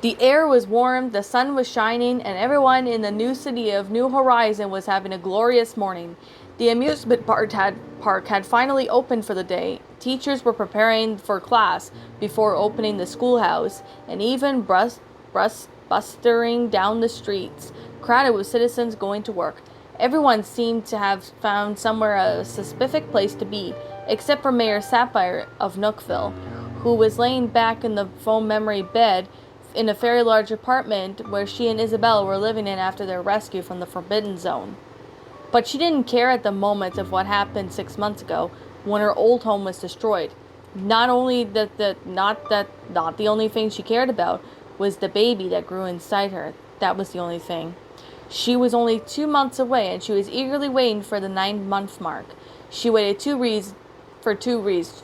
The air was warm, the sun was shining, and everyone in the new city of New Horizon was having a glorious morning. The amusement park had finally opened for the day. Teachers were preparing for class before opening the schoolhouse, and even bustering down the streets, crowded with citizens going to work. Everyone seemed to have found somewhere a specific place to be, except for Mayor Sapphire of Nookville, who was laying back in the foam memory bed in a very large apartment where she and Isabella were living in after their rescue from the Forbidden Zone. But she didn't care at the moment of what happened 6 months ago when her old home was destroyed. Not the only thing she cared about was the baby that grew inside her. That was the only thing. She was only 2 months away, and she was eagerly waiting for the 9-month mark. She waited for two reasons.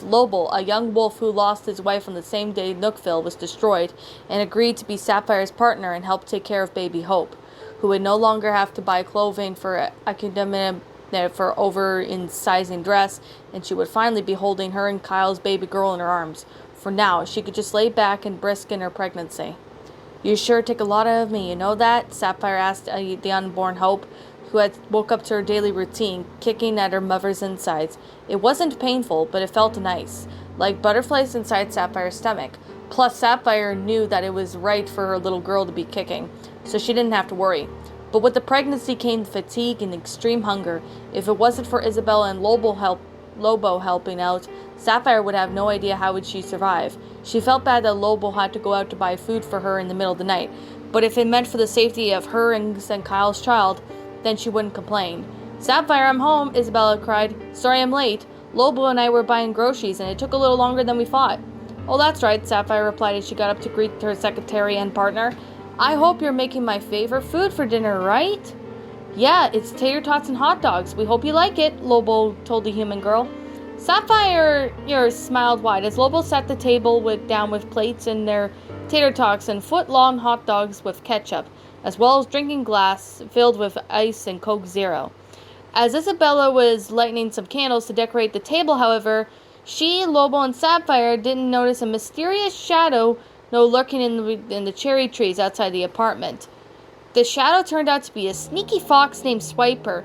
Lobel, a young wolf who lost his wife on the same day Nookville was destroyed, and agreed to be Sapphire's partner and help take care of baby Hope, who would no longer have to buy clothing for over-incising dress, and she would finally be holding her and Kyle's baby girl in her arms. For now, she could just lay back and brisk in her pregnancy. "You sure take a lot out of me, you know that?" Sapphire asked the unborn Hope, who had woke up to her daily routine, kicking at her mother's insides. It wasn't painful, but it felt nice, like butterflies inside Sapphire's stomach. Plus, Sapphire knew that it was right for her little girl to be kicking, so she didn't have to worry. But with the pregnancy came fatigue and extreme hunger. If it wasn't for Isabella and Lobo helping out, Sapphire would have no idea how would she survive. She felt bad that Lobo had to go out to buy food for her in the middle of the night, but if it meant for the safety of her and Kyle's child, then she wouldn't complain. "Sapphire, I'm home," Isabella cried. "Sorry I'm late. Lobo and I were buying groceries, and it took a little longer than we thought." "Oh, that's right," Sapphire replied as she got up to greet her secretary and partner. "I hope you're making my favorite food for dinner, right?" "Yeah, it's tater tots and hot dogs. We hope you like it," Lobo told the human girl. Sapphire smiled wide as Lobo sat the table down with plates and their tater tots and foot-long hot dogs with ketchup, as well as drinking glass filled with ice and Coke Zero. As Isabella was lighting some candles to decorate the table, however, she, Lobo, and Sapphire didn't notice a mysterious shadow lurking in the cherry trees outside the apartment. The shadow turned out to be a sneaky fox named Swiper.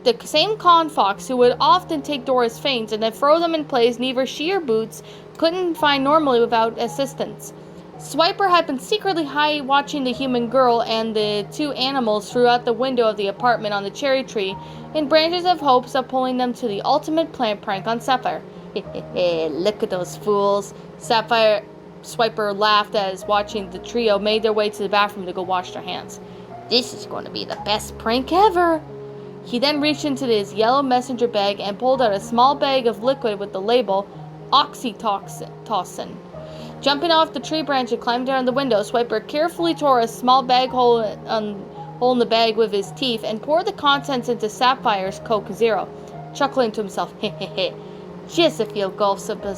The same con fox who would often take Dora's feints and then throw them in place neither she or Boots couldn't find normally without assistance. Swiper had been secretly watching the human girl and the two animals throughout the window of the apartment on the cherry tree in branches of hopes of pulling them to the ultimate prank on Sapphire. "Look at those fools," Swiper laughed as watching the trio made their way to the bathroom to go wash their hands. "This is going to be the best prank ever." He then reached into his yellow messenger bag and pulled out a small bag of liquid with the label oxytocin. Jumping off the tree branch and climbing down the window, Swiper carefully tore a small hole in the bag with his teeth and poured the contents into Sapphire's Coke Zero, chuckling to himself, "Just a few gulps of that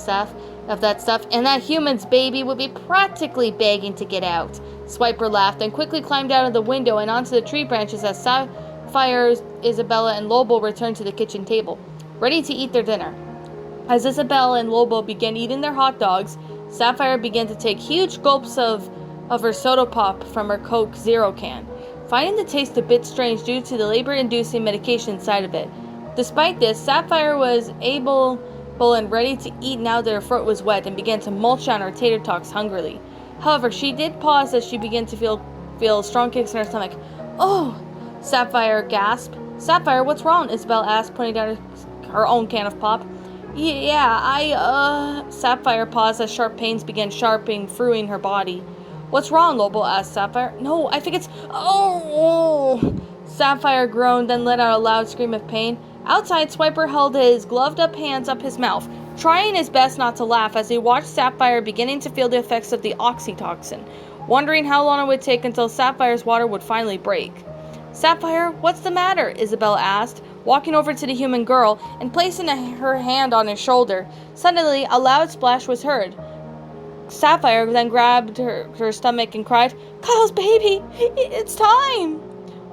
stuff, and that human's baby would be practically begging to get out." Swiper laughed and quickly climbed out of the window and onto the tree branches as Sapphire, Isabella, and Lobo returned to the kitchen table, ready to eat their dinner. As Isabella and Lobo began eating their hot dogs, Sapphire began to take huge gulps of her soda pop from her Coke Zero can, finding the taste a bit strange due to the labor-inducing medication inside of it. Despite this, Sapphire was able and ready to eat now that her throat was wet and began to munch on her tater tots hungrily. However, she did pause as she began to feel strong kicks in her stomach. "Oh!" Sapphire gasped. "Sapphire, what's wrong?" Isabel asked, putting down her own can of pop. Sapphire paused as sharp pains began sharping through her body. "What's wrong?" Lobo asked Sapphire. "No, I think it's... Oh!" Sapphire groaned, then let out a loud scream of pain. Outside, Swiper held his gloved-up hands up his mouth, trying his best not to laugh as he watched Sapphire beginning to feel the effects of the oxytocin, wondering how long it would take until Sapphire's water would finally break. "Sapphire, what's the matter?" Isabella asked, walking over to the human girl and placing her hand on his shoulder. Suddenly, a loud splash was heard. Sapphire then grabbed her stomach and cried, "Kyle's baby! It's time!"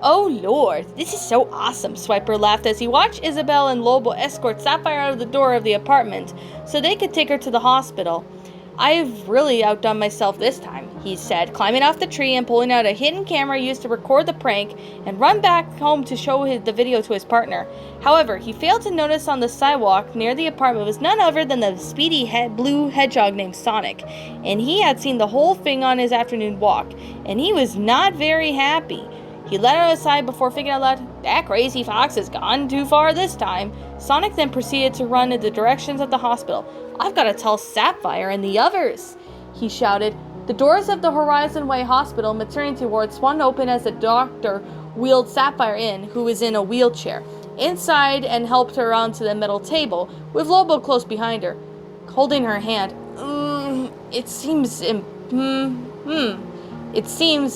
"Oh Lord, this is so awesome," Swiper laughed as he watched Isabel and Lobo escort Sapphire out of the door of the apartment so they could take her to the hospital. I've really outdone myself this time, he said, climbing off the tree and pulling out a hidden camera used to record the prank and run back home to show the video to his partner. However, he failed to notice on the sidewalk near the apartment was none other than the speedy blue hedgehog named Sonic, and he had seen the whole thing on his afternoon walk, and he was not very happy. He let her aside before thinking out loud, "That crazy fox has gone too far this time." Sonic then proceeded to run in the directions of the hospital. "I've got to tell Sapphire and the others," he shouted. The doors of the Horizon Way Hospital maternity ward swung open as the doctor wheeled Sapphire in, who was in a wheelchair, inside and helped her onto the metal table, with Lobo close behind her, holding her hand. It seems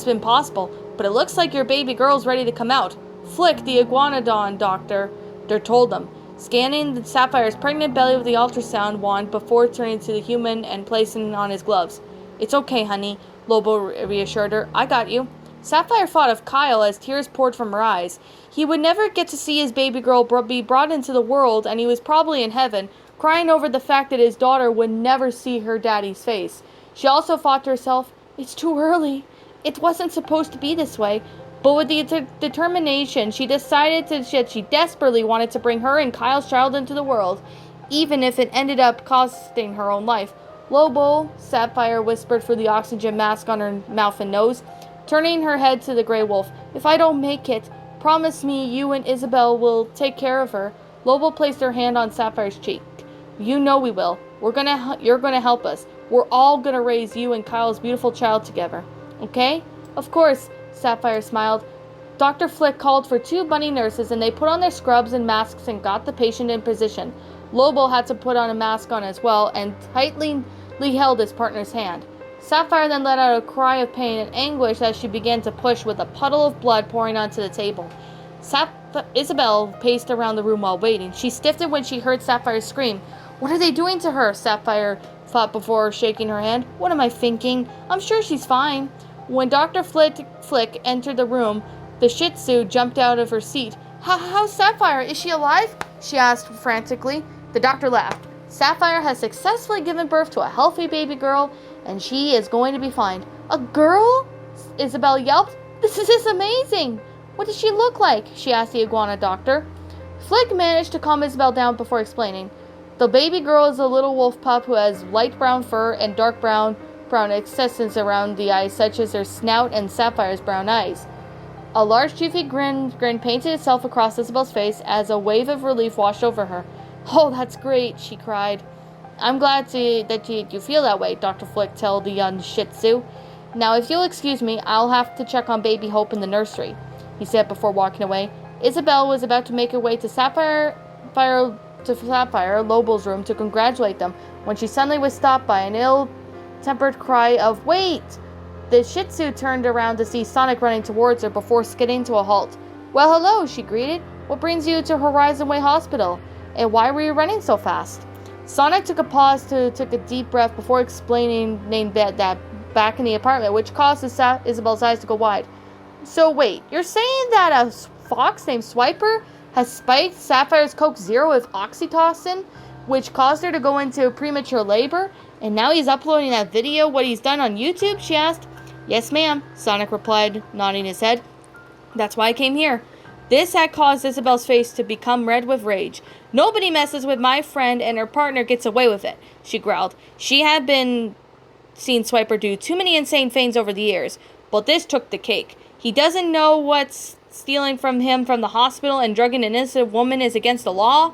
impossible, but it looks like your baby girl's ready to come out. Flick the iguanodon, doctor told them, scanning Sapphire's pregnant belly with the ultrasound wand before turning to the human and placing on his gloves. "It's okay, honey," Lobo reassured her. "I got you." Sapphire thought of Kyle as tears poured from her eyes. He would never get to see his baby girl be brought into the world, and he was probably in heaven, crying over the fact that his daughter would never see her daddy's face. She also thought to herself, "It's too early. It wasn't supposed to be this way." But with the determination, she decided that she desperately wanted to bring her and Kyle's child into the world, even if it ended up costing her own life. "Lobo," Sapphire whispered through the oxygen mask on her mouth and nose, turning her head to the gray wolf. "If I don't make it, promise me you and Isabel will take care of her." Lobo placed her hand on Sapphire's cheek. "You know we will. You're gonna help us. We're all gonna raise you and Kyle's beautiful child together. Okay?" "Of course," Sapphire smiled. Dr. Flick called for 2 bunny nurses, and they put on their scrubs and masks and got the patient in position. Lobo had to put on a mask on as well and tightly held his partner's hand. Sapphire then let out a cry of pain and anguish as she began to push, with a puddle of blood pouring onto the table. Isabel paced around the room while waiting. She stiffened when she heard Sapphire scream. "What are they doing to her?" Sapphire thought before shaking her hand. "What am I thinking? I'm sure she's fine." When Dr. Flick entered the room, the Shih Tzu jumped out of her seat. How's Sapphire? Is she alive?" she asked frantically. The doctor laughed. "Sapphire has successfully given birth to a healthy baby girl, and she is going to be fine." "A girl?" Isabel yelped. This is amazing." "What does she look like?" she asked the iguana doctor. Flick managed to calm Isabel down before explaining. "The baby girl is a little wolf pup who has light brown fur and dark brown accessories around the eyes, such as her snout and Sapphire's brown eyes." A large toothy grin painted itself across Isabel's face as a wave of relief washed over her. "Oh, that's great," she cried. "I'm glad that you feel that way," Dr. Flick told the young Shih Tzu. "Now, if you'll excuse me, I'll have to check on baby Hope in the nursery," he said before walking away. Isabel was about to make her way to Sapphire, Lobo's room, to congratulate them, when she suddenly was stopped by an ill-tempered cry of, "Wait!" The Shih Tzu turned around to see Sonic running towards her before skidding to a halt. "Well, hello," she greeted. "What brings you to Horizon Way Hospital? And why were you running so fast?" Sonic took a deep breath before explaining that back in the apartment, which caused Isabel's eyes to go wide. "So wait, you're saying that a fox named Swiper has spiked Sapphire's Coke Zero with oxytocin, which caused her to go into premature labor, and now he's uploading that video, what he's done on YouTube?" she asked. "Yes, ma'am," Sonic replied, nodding his head. "That's why I came here." This had caused Isabel's face to become red with rage. "Nobody messes with my friend and her partner gets away with it," she growled. She had been seen Swiper do too many insane things over the years, but this took the cake. He doesn't know what's stealing from him from the hospital and drugging an innocent woman is against the law.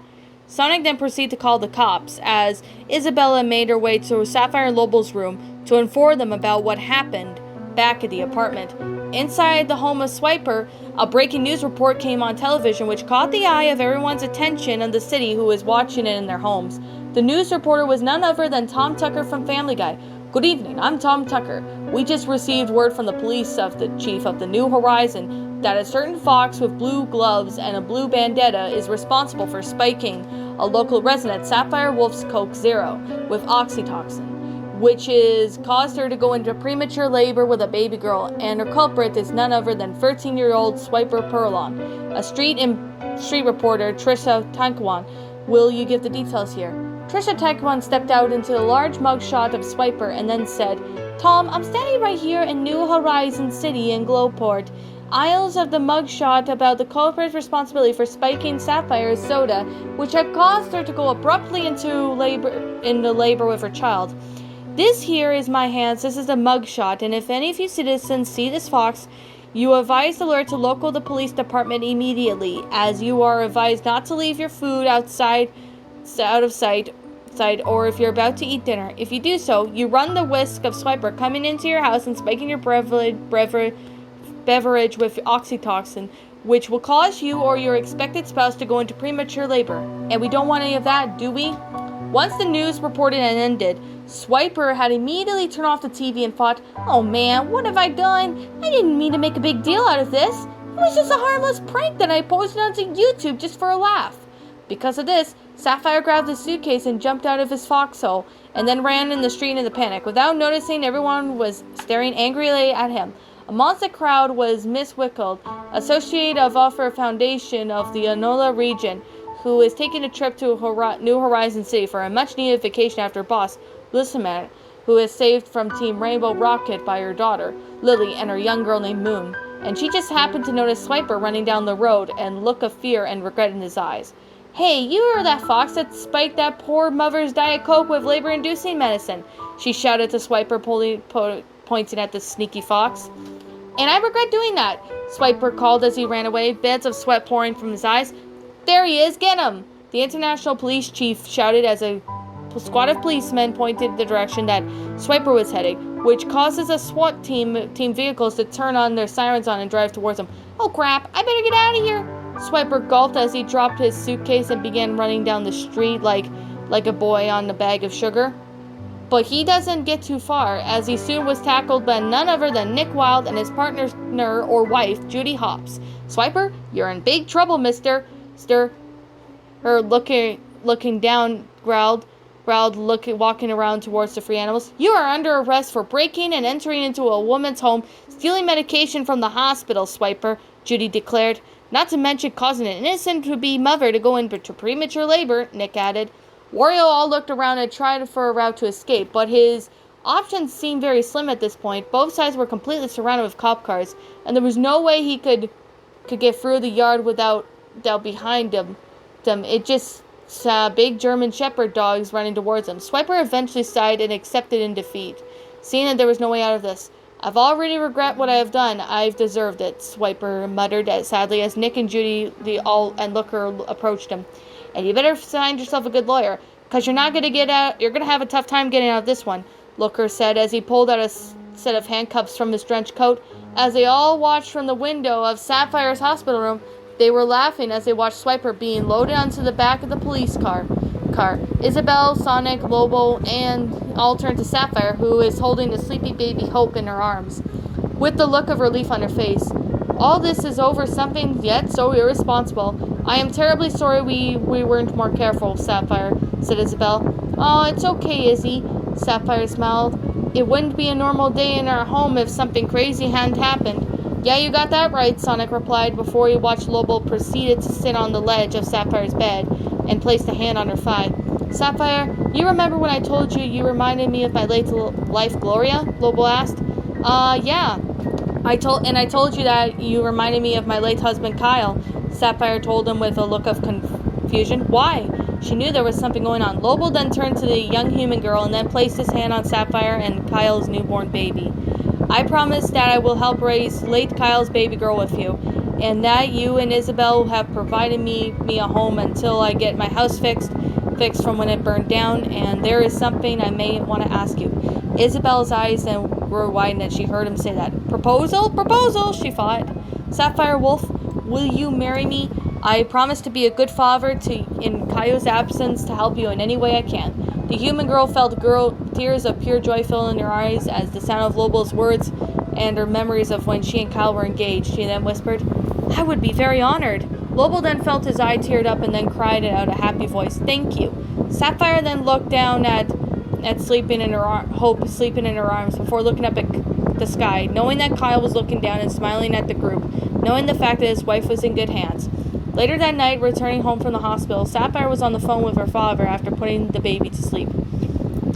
Sonic then proceeded to call the cops as Isabella made her way to Sapphire and Lobo's room to inform them about what happened back at the apartment. Inside the home of Swiper, a breaking news report came on television which caught the eye of everyone's attention in the city who was watching it in their homes. The news reporter was none other than Tom Tucker from Family Guy. "Good evening, I'm Tom Tucker. We just received word from the police of the chief of the New Horizon that a certain fox with blue gloves and a blue bandana is responsible for spiking a local resident, Sapphire Wolf's Coke Zero, with oxytocin, which has caused her to go into premature labor with a baby girl, and her culprit is none other than 13-year-old Swiper Perlon." A street reporter, Trisha Tankwan, Will you give the details here? Trisha Tekwan stepped out into a large mugshot of Swiper and then said, Tom, I'm standing right here in New Horizon City in Glowport. Aisles of the mugshot about the culprit's responsibility for spiking Sapphire's soda, which had caused her to go abruptly into labor with her child. This here is my hands, this is the mugshot, and if any of you citizens see this fox, you are advised alert to local the police department immediately, as you are advised not to leave your food out of sight, or if you're about to eat dinner. If you do so, you run the risk of Swiper coming into your house and spiking your beverage with oxytocin, which will cause you or your expected spouse to go into premature labor. And we don't want any of that, do we? Once the news reported and ended, Swiper had immediately turned off the TV and thought, oh man, what have I done? I didn't mean to make a big deal out of this. It was just a harmless prank that I posted onto YouTube just for a laugh. Because of this, Sapphire grabbed his suitcase and jumped out of his foxhole, and then ran in the street in a panic. Without noticing, everyone was staring angrily at him. Amongst the crowd was Miss Wickle, associate of Offer Foundation of the Anola region, who is taking a trip to New Horizon City for a much-needed vacation after boss, Lucimet, who is saved from Team Rainbow Rocket by her daughter, Lily, and her young girl named Moon. And she just happened to notice Swiper running down the road and look of fear and regret in his eyes. Hey, you are that fox that spiked that poor mother's Diet Coke with labor-inducing medicine, she shouted to Swiper, pointing at the sneaky fox. And I regret doing that, Swiper called as he ran away, beds of sweat pouring from his eyes. There he is, get him! The international police chief shouted as a squad of policemen pointed the direction that Swiper was heading, which causes a SWAT team vehicles to turn on their sirens and drive towards him. Oh crap, I better get out of here! Swiper gulped as he dropped his suitcase and began running down the street like a boy on a bag of sugar. But he doesn't get too far, as he soon was tackled by none other than Nick Wilde and his partner or wife, Judy Hops. Swiper, you're in big trouble, mister. Her looking down, growled, walking around towards the free animals. You are under arrest for breaking and entering into a woman's home, stealing medication from the hospital, Swiper, Judy declared. Not to mention causing an innocent-to-be mother to go into premature labor, Nick added. Wario all looked around and tried for a route to escape, but his options seemed very slim at this point. Both sides were completely surrounded with cop cars, and there was no way he could get through the yard without behind him. It just saw big German Shepherd dogs running towards him. Swiper eventually sighed and accepted in defeat, seeing that there was no way out of this. I've already regret what I have done. I've deserved it, Swiper muttered sadly as Nick and Judy and Looker approached him. And you better find yourself a good lawyer, because you're not going to get out. You're going to have a tough time getting out of this one, Looker said as he pulled out a set of handcuffs from his trench coat. As they all watched from the window of Sapphire's hospital room, they were laughing as they watched Swiper being loaded onto the back of the police car. Isabel, Sonic, Lobo, and all turned to Sapphire, who is holding the sleepy baby Hope in her arms, with the look of relief on her face. All this is over something yet so irresponsible. I am terribly sorry we weren't more careful, Sapphire, said Isabel. Oh, it's okay, Izzy, Sapphire smiled. It wouldn't be a normal day in our home if something crazy hadn't happened. Yeah, you got that right, Sonic replied before he watched Lobo proceeded to sit on the ledge of Sapphire's bed and placed a hand on her thigh. Sapphire, you remember when I told you reminded me of my late life Gloria? Lobo asked. Yeah. I told you that you reminded me of my late husband Kyle, Sapphire told him with a look of confusion. Why? She knew there was something going on. Lobo then turned to the young human girl and then placed his hand on Sapphire and Kyle's newborn baby. I promise that I will help raise late Kyle's baby girl with you, and that you and Isabel have provided me a home until I get my house fixed from when it burned down, and there is something I may want to ask you. Isabel's eyes then grew wide as she heard him say that. Proposal, she thought. Sapphire Wolf, will you marry me? I promise to be a good father in Kaio's absence to help you in any way I can. The human girl felt tears of pure joy fill in her eyes as the sound of Lobo's words and her memories of when she and Kyle were engaged. She then whispered, I would be very honored. Lobo then felt his eye teared up and then cried out a happy voice, Thank you. Sapphire then looked down at Hope sleeping in her arms before looking up at the sky, knowing that Kyle was looking down and smiling at the group, knowing the fact that his wife was in good hands. Later that night, returning home from the hospital, Sapphire was on the phone with her father after putting the baby to sleep.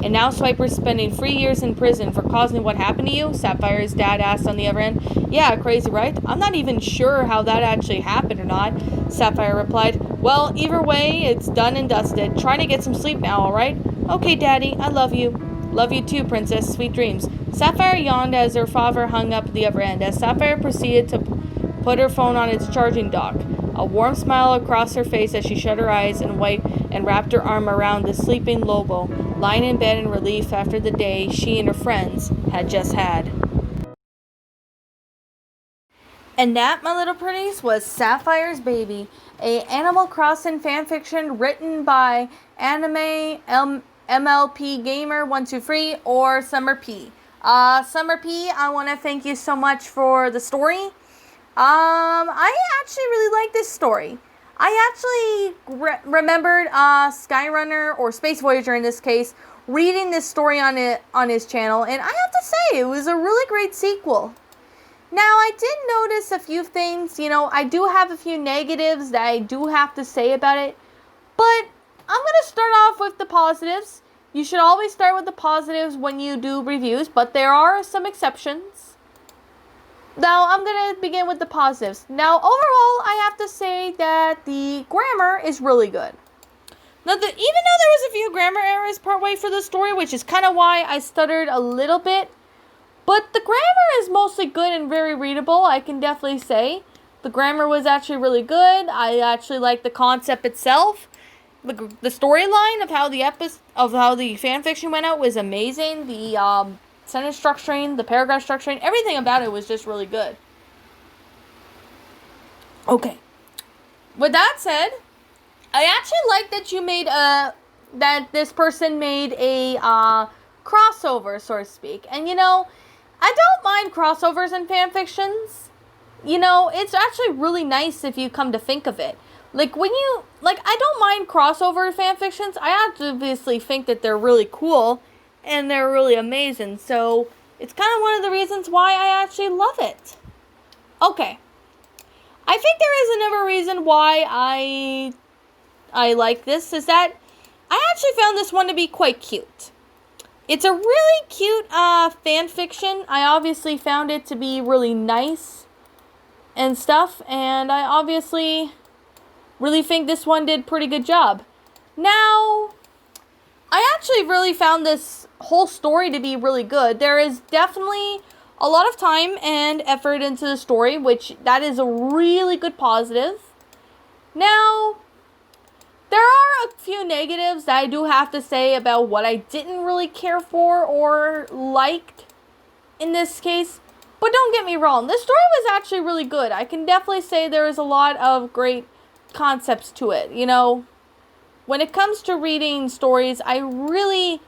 And now Swiper's spending 3 years in prison for causing what happened to you? Sapphire's dad asked on the other end. Yeah, crazy, right? I'm not even sure how that actually happened or not, Sapphire replied. Well, either way, it's done and dusted. Trying to get some sleep now, alright? Okay, Daddy, I love you. Love you too, Princess. Sweet dreams. Sapphire yawned as her father hung up at the other end, as Sapphire proceeded to put her phone on its charging dock. A warm smile across her face as she shut her eyes and wrapped her arm around the sleeping Lobo, lying in bed in relief after the day she and her friends had just had. And that, my little pretties, was Sapphire's Baby, a Animal Crossing fanfiction written by AnimeMLPGamer123 or Summer P. Summer P, I want to thank you so much for the story. I actually really like this story. I actually remembered Skyrunner, or Space Voyager in this case, reading this story on his channel, and I have to say, it was a really great sequel. Now, I did notice a few things, I do have a few negatives that I do have to say about it, but I'm going to start off with the positives. You should always start with the positives when you do reviews, but there are some exceptions. Now, I'm going to begin with the positives. Now, overall, I have to say that the grammar is really good. Now, even though there was a few grammar errors partway through the story, which is kind of why I stuttered a little bit, but the grammar is mostly good and very readable, I can definitely say. The grammar was actually really good. I actually liked the concept itself. The storyline of how the fanfiction went out was amazing. The sentence structuring, the paragraph structuring, everything about it was just really good. Okay. With that said, I actually like that you made that this person made a crossover, so to speak. And I don't mind crossovers in fanfictions. It's actually really nice if you come to think of it. I don't mind crossover fanfictions. I obviously think that they're really cool and they're really amazing. So, it's kind of one of the reasons why I actually love it. Okay. I think there is another reason why I like this, is that I actually found this one to be quite cute. It's a really cute fan fiction. I obviously found it to be really nice and stuff, and I obviously really think this one did a pretty good job. Now, I actually really found this whole story to be really good. There is definitely a lot of time and effort into the story, which that is a really good positive. Now, there are a few negatives that I do have to say about what I didn't really care for or liked in this case. But don't get me wrong, this story was actually really good. I can definitely say there is a lot of great concepts to it. When it comes to reading stories, I really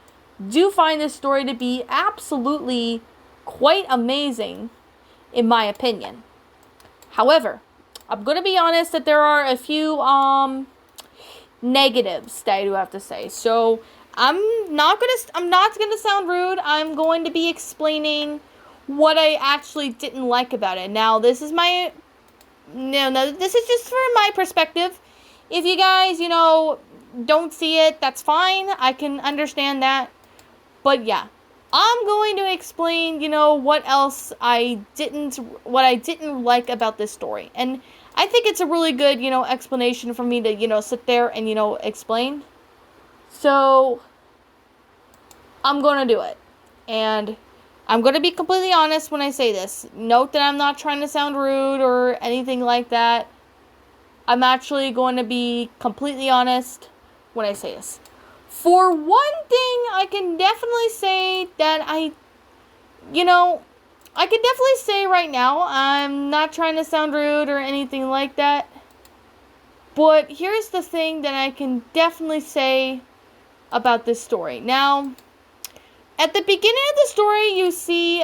do find this story to be absolutely quite amazing, in my opinion. However, I'm going to be honest that there are a few negatives that I do have to say. So I'm not gonna sound rude. I'm going to be explaining what I actually didn't like about it. Now, this is just from my perspective. If you guys, don't see it, that's fine. I can understand that. But yeah, I'm going to explain, what I didn't like about this story. And I think it's a really good, explanation for me to, sit there and, explain. So, I'm going to do it. And I'm going to be completely honest when I say this. Note that I'm not trying to sound rude or anything like that. I'm actually going to be completely honest when I say this. For one thing, I can definitely say that I can definitely say right now, I'm not trying to sound rude or anything like that. But here's the thing that I can definitely say about this story. Now, at the beginning of the story, you see,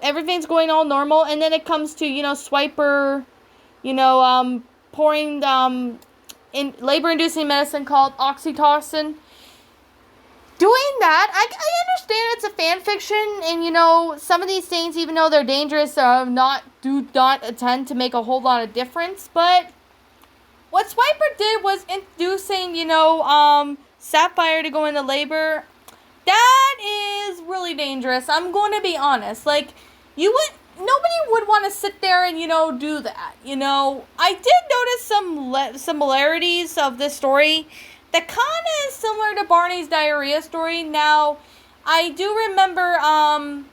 everything's going all normal. And then it comes to, Swiper, pouring in labor-inducing medicine called oxytocin doing that, I understand it's a fan fiction, and, you know, some of these things, even though they're dangerous, do not intend to make a whole lot of difference, but what Swiper did was inducing, you know, Sapphire to go into labor. That is really dangerous. I'm going to be honest. Like, nobody would want to sit there and, you know, do that. You know, I did notice some similarities of this story that kind of is similar to Barney's diarrhea story. Now, I do remember,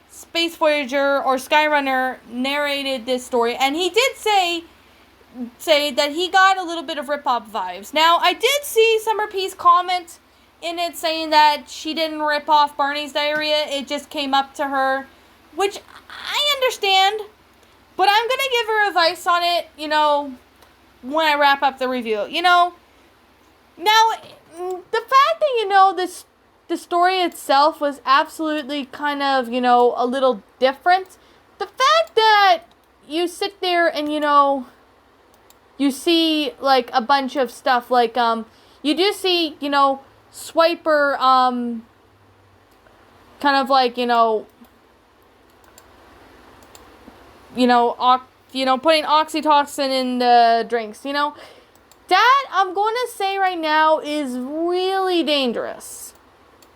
Space Voyager or Skyrunner narrated this story, and he did say that he got a little bit of rip-off vibes. Now, I did see Summer P's comment in it saying that she didn't rip off Barney's diarrhea, it just came up to her, which I understand, but I'm gonna give her advice on it, you know, when I wrap up the review. You know, now, the fact that, you know, the story itself was absolutely kind of, you know, a little different, the fact that you sit there and, you know, you see, like, a bunch of stuff, like, you do see, you know, Swiper, kind of like, you know, putting oxytocin in the drinks, you know, that, I'm going to say right now, is really dangerous.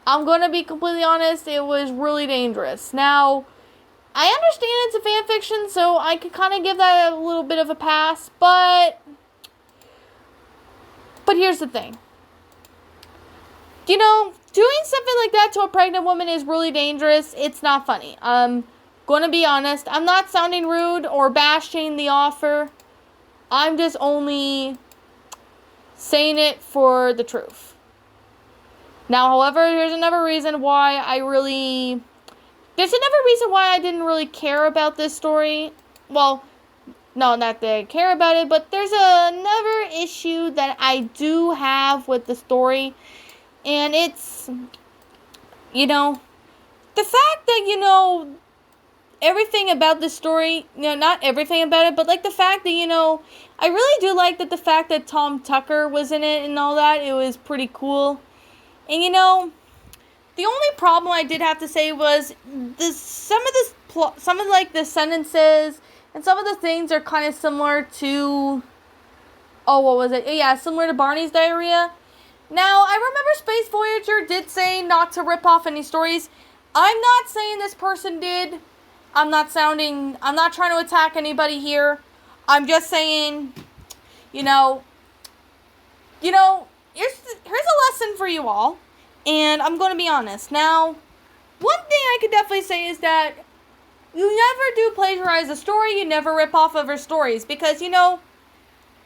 I'm going to be completely honest, it was really dangerous. Now, I understand it's a fan fiction, so I could kind of give that a little bit of a pass, but here's the thing. You know, doing something like that to a pregnant woman is really dangerous. It's not funny. I'm going to be honest. I'm not sounding rude or bashing the offer. I'm just only saying it for the truth. Now, however, there's another reason why I didn't really care about this story. Well, no, not that I care about it, but there's another issue that I do have with the story. And it's, you know, the fact that, you know, everything about the story, you know, not everything about it, but, like, the fact that, you know, I really do like that the fact that Tom Tucker was in it and all that. It was pretty cool. And, you know, the only problem I did have to say was some of like the sentences and some of the things are kind of similar to, similar to Barney's diarrhea. Now, I remember Space Voyager did say not to rip off any stories. I'm not saying this person did. I'm not trying to attack anybody here. I'm just saying, you know, here's a lesson for you all. And I'm going to be honest. Now, one thing I could definitely say is that you never do plagiarize a story. You never rip off other stories. Because, you know,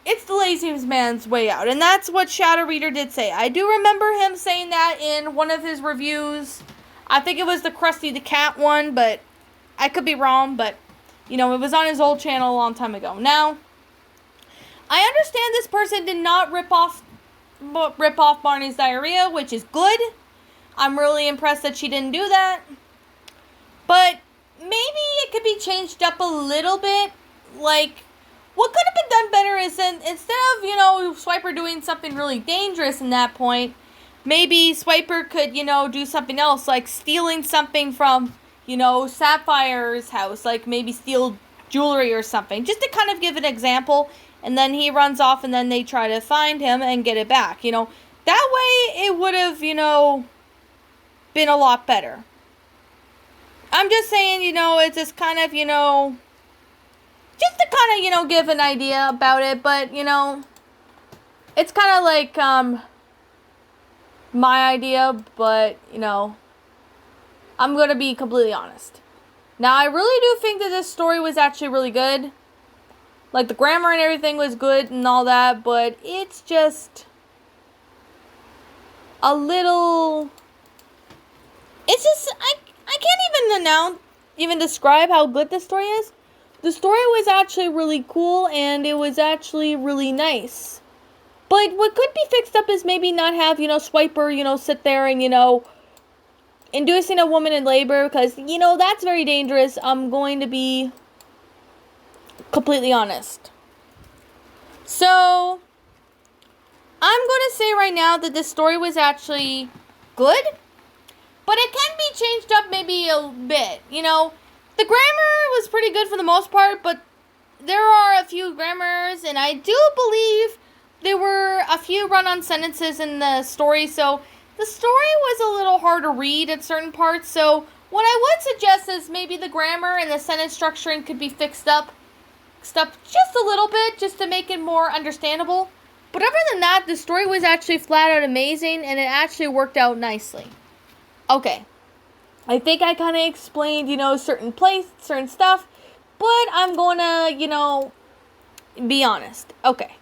it's the lazy man's way out. And that's what Shadow Reader did say. I do remember him saying that in one of his reviews. I think it was the Krusty the Cat one, but I could be wrong. But, you know, it was on his old channel a long time ago. Now, I understand this person did not rip off Barney's diarrhea, which is good. I'm really impressed that she didn't do that. But maybe it could be changed up a little bit. Like, what could have been done better is instead of, you know, Swiper doing something really dangerous in that point, maybe Swiper could, you know, do something else, like stealing something from, you know, Sapphire's house, like maybe steal jewelry or something, just to kind of give an example. And then he runs off, and then they try to find him and get it back, you know. That way, it would have, you know, been a lot better. I'm just saying, you know, it's just kind of, you know, just to kind of, you know, give an idea about it. But, you know, it's kind of like, my idea, but, you know, I'm going to be completely honest. Now, I really do think that this story was actually really good. Like, the grammar and everything was good and all that, but it's just a little, it's just, I can't even describe how good this story is. The story was actually really cool, and it was actually really nice. But what could be fixed up is maybe not have, you know, Swiper, you know, sit there and, you know, inducing a woman in labor, because, you know, that's very dangerous. I'm going to be completely honest. So, I'm going to say right now that this story was actually good. but it can be changed up maybe a bit. You know, the grammar was pretty good for the most part, but there are a few grammars, and I do believe there were a few run-on sentences in the story, so the story was a little hard to read at certain parts. So what I would suggest is maybe the grammar and the sentence structuring could be fixed up just a little bit, just to make it more understandable. But other than that, the story was actually flat out amazing, and it actually worked out nicely. Okay, I think I kind of explained, certain stuff, but I'm gonna, be honest. Okay.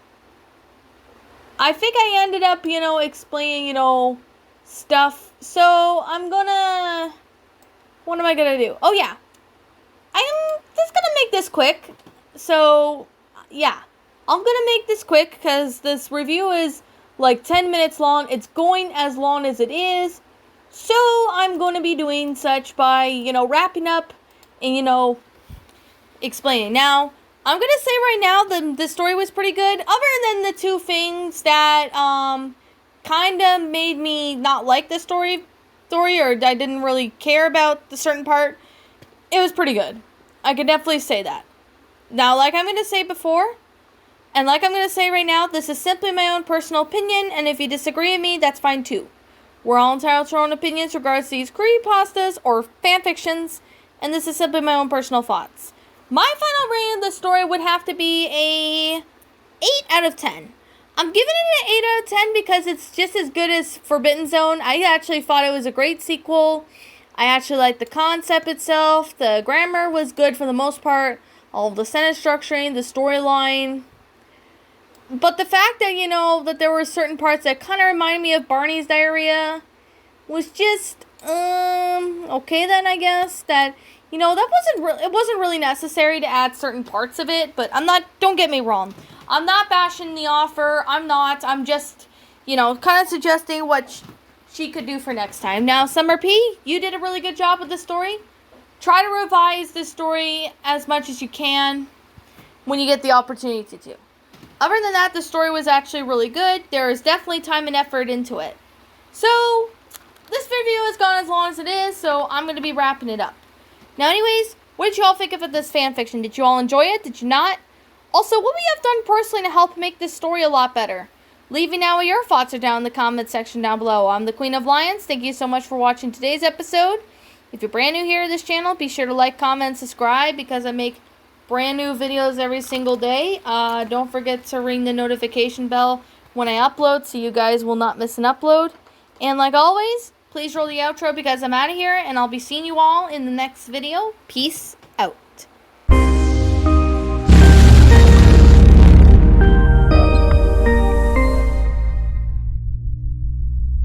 I think I ended up, explaining, stuff. So what am I gonna do? Oh yeah, I'm just gonna make this quick. So yeah, I'm gonna make this quick because this review is like 10 minutes long. It's going as long as it is. So I'm going to be doing such by, wrapping up and, explaining. Now, I'm going to say right now the story was pretty good. Other than the two things that kind of made me not like the story, or I didn't really care about the certain part, it was pretty good. I could definitely say that. Now, like I'm going to say before, and like I'm going to say right now, this is simply my own personal opinion, and if you disagree with me, that's fine too. We're all entitled to our own opinions regards to these creepypastas or fanfictions, and this is simply my own personal thoughts. My final rating of the story would have to be a 8 out of 10. I'm giving it an 8 out of 10 because it's just as good as Forbidden Zone. I actually thought it was a great sequel. I actually liked the concept itself. The grammar was good for the most part. All of the sentence structuring, the storyline. But the fact that, that there were certain parts that kind of reminded me of Barney's diarrhea was just, okay then, I guess. That, it wasn't really necessary to add certain parts of it. But don't get me wrong. I'm not bashing the offer. I'm just, kind of suggesting what she could do for next time. Now, Summer P, you did a really good job with the story. Try to revise this story as much as you can when you get the opportunity to. Other than that, the story was actually really good. There is definitely time and effort into it. So, this video has gone as long as it is, so I'm going to be wrapping it up. Now, anyways, what did you all think of this fanfiction? Did you all enjoy it? Did you not? Also, what would you have done personally to help make this story a lot better? Leave me now what your thoughts are down in the comment section down below. I'm the Queen of Lions. Thank you so much for watching today's episode. If you're brand new here to this channel, be sure to like, comment, and subscribe because I make brand new videos every single day. Don't forget to ring the notification bell when I upload so you guys will not miss an upload. And like always, please roll the outro because I'm out of here and I'll be seeing you all in the next video. Peace